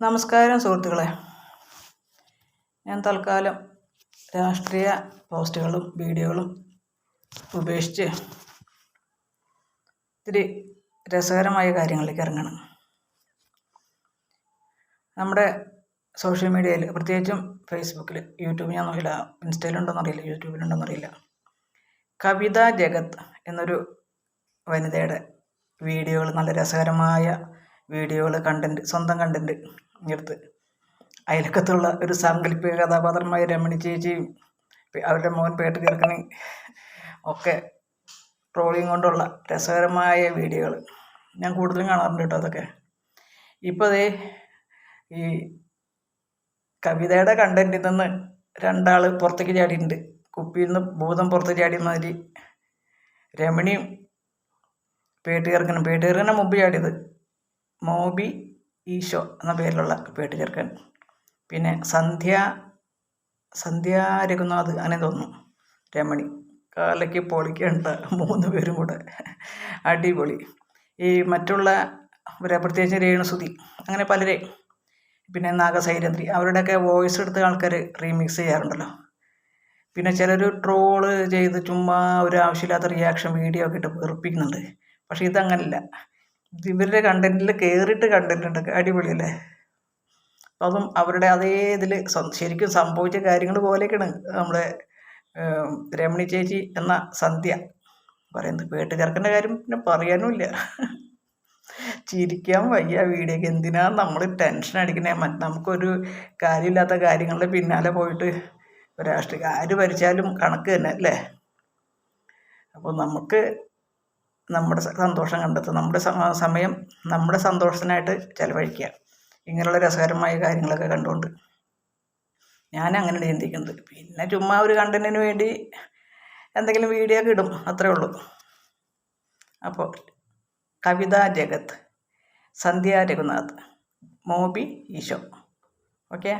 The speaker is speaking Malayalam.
നമസ്കാരം സുഹൃത്തുക്കളെ. ഞാൻ തൽക്കാലം രാഷ്ട്രീയ പോസ്റ്റുകളും വീഡിയോകളും ഉപേക്ഷിച്ച് ഇത്തിരി രസകരമായ കാര്യങ്ങളിലേക്ക് ഇറങ്ങണം. നമ്മുടെ സോഷ്യൽ മീഡിയയിൽ, പ്രത്യേകിച്ചും ഫേസ്ബുക്കിൽ, യൂട്യൂബിൽ ഞാൻ നോക്കില്ല, ഇൻസ്റ്റയിലുണ്ടോയെന്നറിയില്ല, യൂട്യൂബിലുണ്ടോയെന്നറിയില്ല, കവിതാ ജഗത് എന്നൊരു വനിതയുടെ വീഡിയോകൾ, നല്ല രസകരമായ വീഡിയോകൾ, സ്വന്തം കണ്ടൻറ്റ് എടുത്ത് അയൽക്കത്തുള്ള ഒരു സാങ്കല്പിക കഥാപാത്രമായ രമണി ചേച്ചിയും അവരുടെ മോൻ പേട്ട് ചേർക്കണി ഒക്കെ ട്രോളിങ് കൊണ്ടുള്ള രസകരമായ വീഡിയോകൾ ഞാൻ കൂടുതലും കാണാറുണ്ട് കേട്ടോ. അതൊക്കെ ഇപ്പോൾ അതേ ഈ കവിതയുടെ കണ്ടൻറ്റിൽ നിന്ന് രണ്ടാൾ പുറത്തേക്ക് ചാടിയിട്ടുണ്ട്. കുപ്പിയിൽ നിന്ന് ഭൂതം പുറത്ത് ചാടിയ മാതിരി രമണിയും പേട്ട് മുമ്പ് ചാടിയത് മോബി ഈശോ എന്ന പേരിലുള്ള പേട്ട് ചെറുക്കൻ, പിന്നെ സന്ധ്യ രഘുനാഥ് അങ്ങനെ തോന്നുന്നു, രമണി കാലയ്ക്ക് പൊളിക്കേണ്ട 3 പേരും കൂടെ അടിപൊളി. ഈ മറ്റുള്ള പ്രത്യേകിച്ച് രേണുസുതി, അങ്ങനെ പലരെ, പിന്നെ നാഗസൈരന്ധ്രി, അവരുടെയൊക്കെ വോയിസ് എടുത്ത ആൾക്കാർ റീമിക്സ് ചെയ്യാറുണ്ടല്ലോ. പിന്നെ ചിലർ ട്രോള് ചെയ്ത് ചുമ്മാ ഒരു ആവശ്യമില്ലാത്ത റിയാക്ഷൻ വീഡിയോ ഒക്കെ ഇട്ട് വെറുപ്പിക്കുന്നുണ്ട്. പക്ഷേ ഇതങ്ങനല്ല, ഇവരുടെ കണ്ടൻറ്റിൽ കയറിയിട്ട് കണ്ടൻറ്റുണ്ട്, അടിപൊളിയല്ലേ. അപ്പം അതും അവരുടെ അതേ ഇതിൽ ശരിക്കും സംഭവിച്ച കാര്യങ്ങൾ പോലെയൊക്കെയാണ് നമ്മുടെ രമണി ചേച്ചി എന്ന സന്ധ്യ പറയുന്നത്. പേട്ട് ചേർക്കേണ്ട കാര്യം പിന്നെ പറയാനുമില്ല. ചിരിക്കാൻ വയ്യ വീഡിയോക്ക്. എന്തിനാണ് നമ്മൾ ടെൻഷൻ അടിക്കണേ? നമുക്കൊരു കാര്യമില്ലാത്ത കാര്യങ്ങളുടെ പിന്നാലെ പോയിട്ട് രാഷ്ട്രീയ ആര് ഭരിച്ചാലും കണക്ക് തന്നെ അല്ലേ. അപ്പോൾ നമുക്ക് നമ്മുടെ സന്തോഷം കണ്ടെത്തുക, നമ്മുടെ സമയം നമ്മുടെ സന്തോഷത്തിനായിട്ട് ചിലവഴിക്കുക, ഇങ്ങനെയുള്ള രസകരമായ കാര്യങ്ങളൊക്കെ കണ്ടുകൊണ്ട് ഞാൻ അങ്ങനെയാണ് ചിന്തിക്കുന്നത്. പിന്നെ ചുമ്മാ ഒരു കണ്ടന്റിന് വേണ്ടി എന്തെങ്കിലും വീഡിയോ ഒക്കെ ഇടും, അത്രേ ഉള്ളൂ. അപ്പോൾ കവിതാ ജഗത്, സന്ധ്യ രഘുനാഥ്, മോബി ഈശോ, ഓക്കെ.